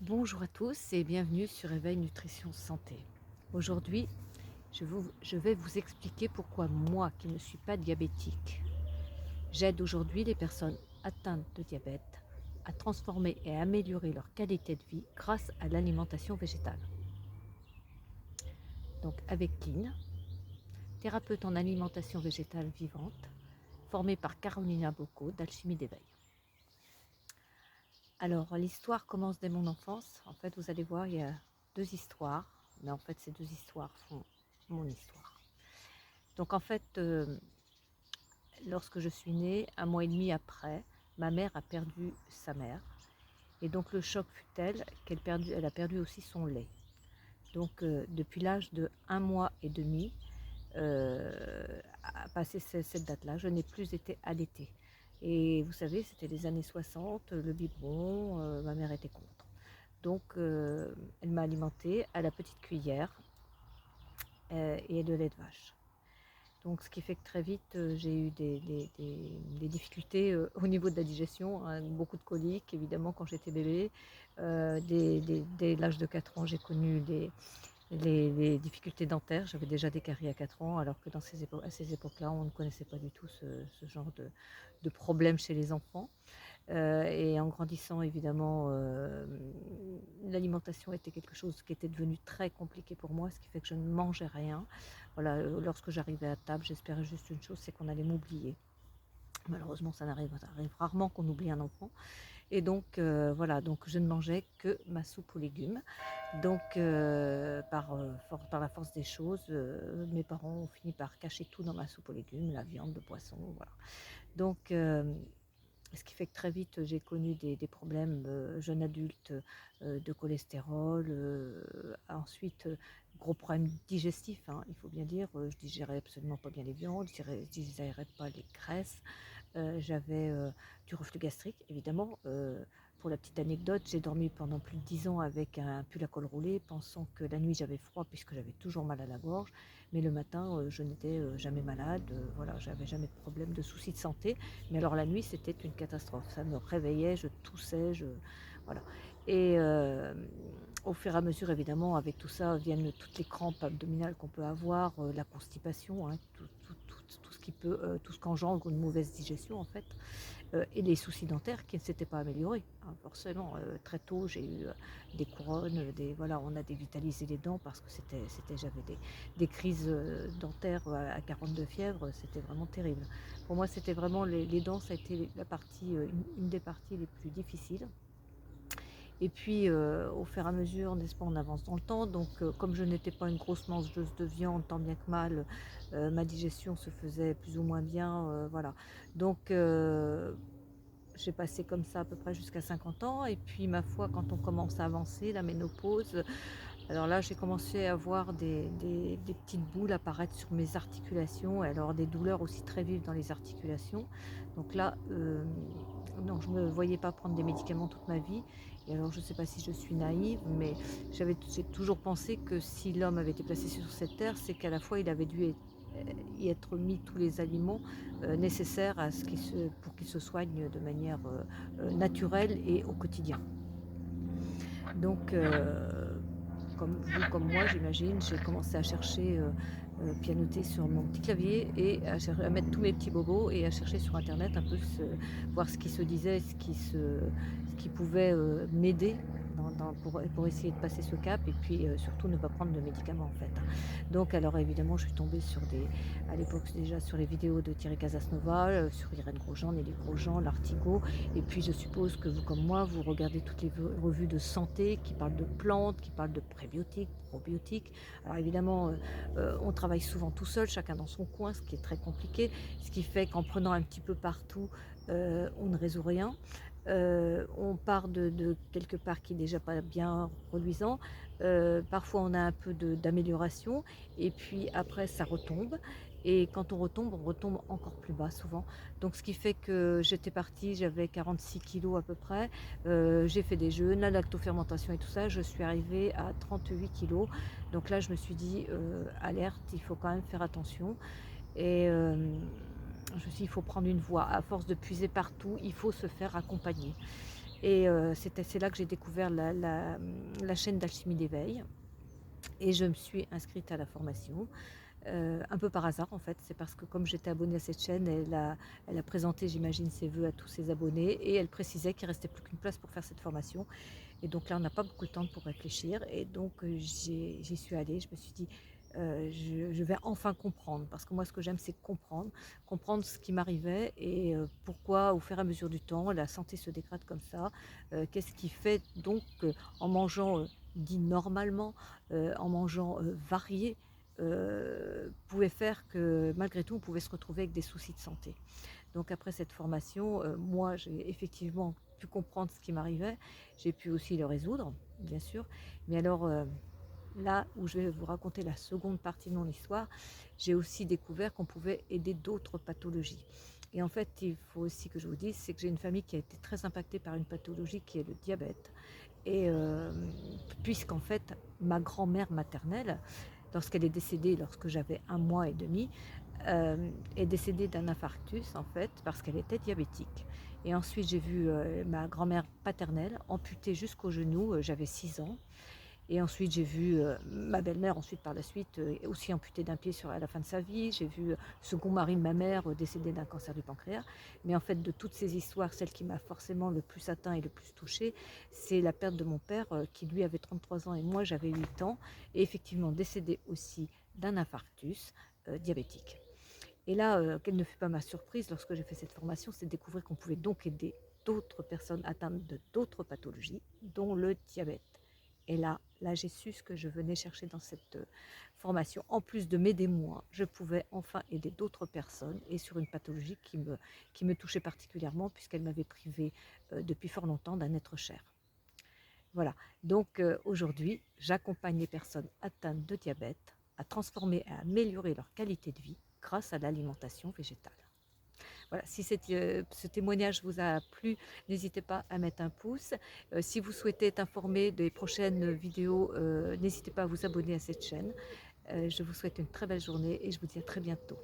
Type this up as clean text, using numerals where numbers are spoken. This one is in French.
Bonjour à tous et bienvenue sur Éveil Nutrition Santé. Aujourd'hui, je vais vous expliquer pourquoi moi, qui ne suis pas diabétique, j'aide aujourd'hui les personnes atteintes de diabète à transformer et à améliorer leur qualité de vie grâce à l'alimentation végétale. Donc avec Lynn, thérapeute en alimentation végétale vivante, formée par Carolina Bocco d'Alchimie d'éveil. Alors l'histoire commence dès mon enfance. En fait, vous allez voir, il y a deux histoires, mais en fait ces deux histoires font mon histoire. Donc en fait, lorsque je suis née, un mois et demi après, ma mère a perdu sa mère. Et donc le choc fut tel qu'elle a perdu aussi son lait. Donc depuis l'âge de un mois et demi, à passer cette date-là, je n'ai plus été allaitée. Et vous savez, c'était les années 60, le biberon, ma mère était contre. Donc elle m'a alimentée à la petite cuillère et de lait de vache. Donc ce qui fait que très vite, j'ai eu des difficultés au niveau de la digestion, hein, beaucoup de coliques évidemment quand j'étais bébé. Dès l'âge de 4 ans, j'ai connu les difficultés dentaires. J'avais déjà des caries à 4 ans, alors que à ces époques-là, on ne connaissait pas du tout ce genre de problème chez les enfants. Et en grandissant, évidemment, l'alimentation était quelque chose qui était devenu très compliqué pour moi, ce qui fait que je ne mangeais rien. Voilà, lorsque j'arrivais à table, j'espérais juste une chose, c'est qu'on allait m'oublier. Malheureusement, ça arrive rarement qu'on oublie un enfant. Et donc, voilà, donc je ne mangeais que ma soupe aux légumes. Donc, par la force des choses, mes parents ont fini par cacher tout dans ma soupe aux légumes, la viande, le poisson, voilà. Donc, ce qui fait que très vite, j'ai connu des problèmes, jeune adulte, de cholestérol, ensuite, gros problèmes digestifs, hein, il faut bien dire, je digérais absolument pas bien les viandes, je digérais pas les graisses, j'avais, du reflux gastrique évidemment, pour la petite anecdote, j'ai dormi pendant plus de 10 ans avec un pull à col roulé, pensant que la nuit j'avais froid puisque j'avais toujours mal à la gorge, mais le matin, je n'étais, jamais malade, voilà, j'avais jamais de problème, de soucis de santé. Mais alors la nuit, c'était une catastrophe. Ça me réveillait, je toussais, voilà. Et au fur et à mesure, évidemment, avec tout ça viennent toutes les crampes abdominales qu'on peut avoir, la constipation, hein, tout ce qui peut, tout ce qu'engendre une mauvaise digestion en fait, et les soucis dentaires qui ne s'étaient pas améliorés, hein, forcément. Très tôt, j'ai eu des couronnes, voilà, on a dévitalisé les dents parce que j'avais des crises dentaires à 42 fièvres, c'était vraiment terrible. Pour moi, c'était vraiment les dents, ça a été la partie, une des parties les plus difficiles. Et puis, au fur et à mesure, n'est-ce pas, on avance dans le temps. Donc, comme je n'étais pas une grosse mangeuse de viande, tant bien que mal, ma digestion se faisait plus ou moins bien, voilà. Donc, j'ai passé comme ça à peu près jusqu'à 50 ans. Et puis, ma foi, quand on commence à avancer, la ménopause, alors là, j'ai commencé à voir des petites boules apparaître sur mes articulations, et alors des douleurs aussi très vives dans les articulations. Donc là, non, je ne me voyais pas prendre des médicaments toute ma vie. Et alors, je ne sais pas si je suis naïve, mais j'ai toujours pensé que si l'homme avait été placé sur cette terre, c'est qu'à la fois il avait dû y être mis tous les aliments nécessaires pour qu'il se soigne de manière naturelle et au quotidien. Donc, comme vous, comme moi, j'imagine, j'ai commencé à chercher, pianoter sur mon petit clavier et à mettre tous mes petits bobos et à chercher sur internet un peu voir ce qui se disait, ce qui pouvait, m'aider pour essayer de passer ce cap, et puis, surtout ne pas prendre de médicaments, en fait, hein. Donc alors évidemment, je suis tombée à l'époque déjà sur les vidéos de Thierry Casasnova, sur Irène Grosjean, Nelly Grosjean, Lartigot, et puis je suppose que vous, comme moi, vous regardez toutes les revues de santé qui parlent de plantes, qui parlent de prébiotiques, probiotiques. Alors évidemment, on travaille souvent tout seul, chacun dans son coin, ce qui est très compliqué, ce qui fait qu'en prenant un petit peu partout, on ne résout rien. On part de quelque part qui est déjà pas bien reluisant. Parfois on a un peu d'amélioration, et puis après ça retombe, et quand on retombe encore plus bas souvent. Donc ce qui fait que j'étais partie, j'avais 46 kilos à peu près, j'ai fait des jeûnes, la lactofermentation et tout ça, je suis arrivée à 38 kilos. Donc là je me suis dit, alerte, il faut quand même faire attention. Et je me suis dit, il faut prendre une voie. À force de puiser partout, il faut se faire accompagner. Et c'est là que j'ai découvert la chaîne d'Alchimie d'éveil. Et je me suis inscrite à la formation, un peu par hasard en fait. C'est parce que comme j'étais abonnée à cette chaîne, elle a présenté, j'imagine, ses vœux à tous ses abonnés et elle précisait qu'il ne restait plus qu'une place pour faire cette formation. Et donc là, on n'a pas beaucoup de temps pour réfléchir. Et donc, j'y suis allée. Je me suis dit, je vais enfin comprendre. Parce que moi, ce que j'aime, c'est comprendre ce qui m'arrivait et pourquoi, au fur et à mesure du temps, la santé se dégrade comme ça. Qu'est-ce qui fait donc en mangeant, dit normalement, en mangeant varié, pouvait faire que malgré tout, on pouvait se retrouver avec des soucis de santé. Donc après cette formation, moi, j'ai effectivement pu comprendre ce qui m'arrivait. J'ai pu aussi le résoudre, bien sûr. Mais alors, là où je vais vous raconter la seconde partie de mon histoire, j'ai aussi découvert qu'on pouvait aider d'autres pathologies. Et en fait, il faut aussi que je vous dise, c'est que j'ai une famille qui a été très impactée par une pathologie qui est le diabète. Et puisqu'en fait, ma grand-mère maternelle, lorsqu'elle est décédée, lorsque j'avais 1 mois et demi, est décédée d'un infarctus en fait parce qu'elle était diabétique. Et ensuite j'ai vu ma grand-mère paternelle amputée jusqu'au genou, j'avais 6 ans. Et ensuite j'ai vu ma belle-mère ensuite par la suite aussi amputée d'un pied à la fin de sa vie. J'ai vu le second mari de ma mère décédé d'un cancer du pancréas. Mais en fait de toutes ces histoires, celle qui m'a forcément le plus atteint et le plus touchée, c'est la perte de mon père qui lui avait 33 ans et moi j'avais 8 ans. Et effectivement décédé aussi d'un infarctus diabétique. Et là, quelle ne fut pas ma surprise lorsque j'ai fait cette formation, c'est de découvrir qu'on pouvait donc aider d'autres personnes atteintes de d'autres pathologies, dont le diabète. Et là j'ai su ce que je venais chercher dans cette formation. En plus de m'aider moi, je pouvais enfin aider d'autres personnes et sur une pathologie qui me touchait particulièrement puisqu'elle m'avait privée depuis fort longtemps d'un être cher. Voilà, donc aujourd'hui, j'accompagne les personnes atteintes de diabète à transformer et à améliorer leur qualité de vie grâce à l'alimentation végétale. Voilà, si ce témoignage vous a plu, n'hésitez pas à mettre un pouce. Si vous souhaitez être informé des prochaines vidéos, n'hésitez pas à vous abonner à cette chaîne. Je vous souhaite une très belle journée et je vous dis à très bientôt.